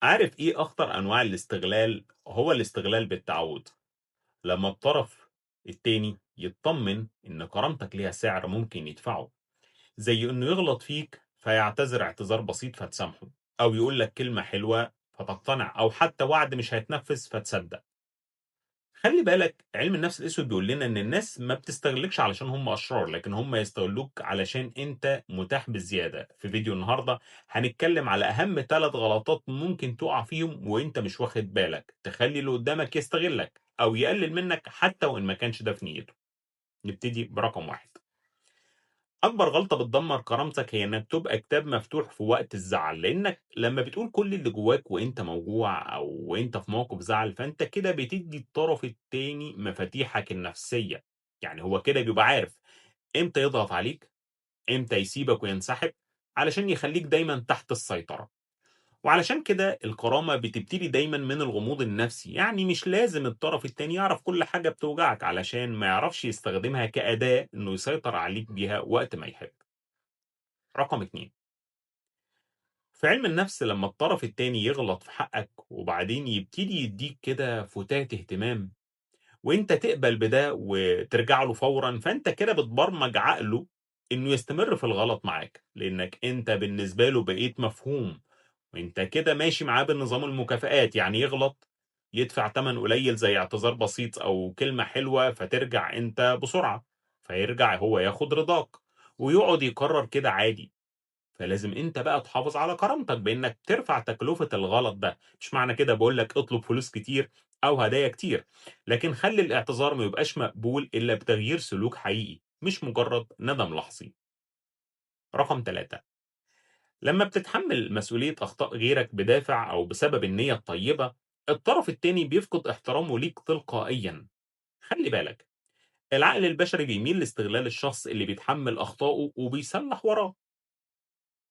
عارف إيه أخطر أنواع الاستغلال؟ هو الاستغلال بالتعوّد، لمّا الطرف التاني يتطمن إن كرامتك ليها سعر ممكن يدفعه، زي إنه يغلط فيك فيعتذر اعتذار بسيط فتسامحه، أو يقول لك كلمة حلوة فتقتنع، أو حتى وعد مش هيتنفّذ فتصدّق. خلّي بالك علم النفس الأسود بيقول لنا إن الناس ما بتستغلكش علشان هم أشرار، لكن هم يستغلوك علشان أنت متاح بزيادة. في فيديو النهارده هنتكلم على أهم 3 غلطات ممكن تُقع فيهم وأنت مش واخد بالك، تخلّي اللي قدّامك يستغلك أو يقلل منك حتى وإن ما كانش ده في نيته. نبتدي برقم 1. أكبر غلطة بتدمّر كرامتك هي إنك تبقى كتاب مفتوح في وقت الزعل، لإنك لمّا بتقول كل اللي جواك وأنت موجوع أو وأنت في موقف زعل، فأنت كده بتدّي الطرف التاني مفاتيحك النفسية، يعني هو كده بيبقى عارف إمتى يضغط عليك، إمتى يسيبك وينسحب، علشان يخلّيك دايمًا تحت السيطرة. وعلشان كده الكرامة بتبتدي دايمًا من الغموض النفسي، يعني مش لازم الطرف التاني يعرف كل حاجة بتوجعك علشان ما يعرفش يستخدمها كأداة إنه يسيطر عليك بيها وقت ما يحب. رقم 2، في علم النفس لمّا الطرف التاني يغلط في حقك وبعدين يبتدي يدّيك كده فتات اهتمام وأنت تقبل بده وترجع له فورًا، فأنت كده بتبرمج عقله إنه يستمر في الغلط معاك، لإنك أنت بالنسبة له بقيت مفهوم، وأنت كده ماشي معاه بنظام المكافآت، يعني يغلط يدفع تمن قليل زي اعتذار بسيط أو كلمة حلوة فترجع أنت بسرعة، فيرجع هو ياخد رضاك، ويقعد يكرر كده عادي. فلازم أنت بقى تحافظ على كرامتك بإنك ترفع تكلفة الغلط ده، مش معنى كده باقول لك اطلب فلوس كتير أو هدايا كتير، لكن خلّي الاعتذار ما يبقاش مقبول إلا بتغيير سلوك حقيقي، مش مجرد ندم لحظي. رقم 3، لمّا بتتحمل مسؤولية أخطاء غيرك بدافع أو بسبب النية الطيبة، الطرف التاني بيفقد احترامه ليك تلقائيًا. خلّي بالك، العقل البشري بيميل لاستغلال الشخص اللي بيتحمل أخطائه وبيصلح وراه.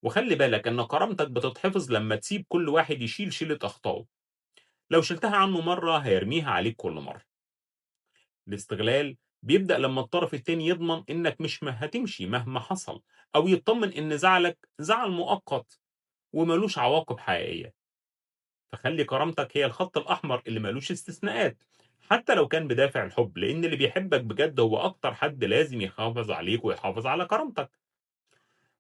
وخلّي بالك إن كرامتك بتتحفظ لمّا تسيب كل واحد يشيل شيلة أخطائه، لو شِلتها عنه مرّة هيرميها عليك كل مرّة. الاستغلال بيبدأ لمّا الطرف التاني يضمن إنك مش هتمشي مهما حصل، أو يتطمن إن زعلك زعل مؤقت وما لوش عواقب حقيقية. فخلّي كرامتك هي الخط الأحمر اللي ما لوش استثناءات، حتى لو كان بدافع الحب، لإن اللي بيحبك بجد هو أكتر حد لازم يحافظ عليك ويحافظ على كرامتك.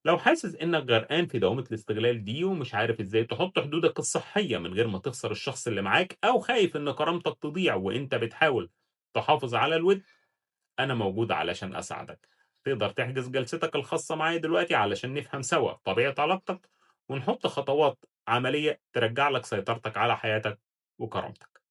لو حاسس إنك غرقان في دوامة الاستغلال دي ومش عارف إزاي تحط حدودك الصحية من غير ما تخسر الشخص اللي معاك، أو خايف إن كرامتك تضيع وأنت بتحاول تحافظ على الود، أنا موجود علشان أساعدك. تقدر تحجز جلستك الخاصة معايا دلوقتي علشان نفهم سوا طبيعة علاقتك ونحط خطوات عملية ترجع لك سيطرتك على حياتك وكرامتك.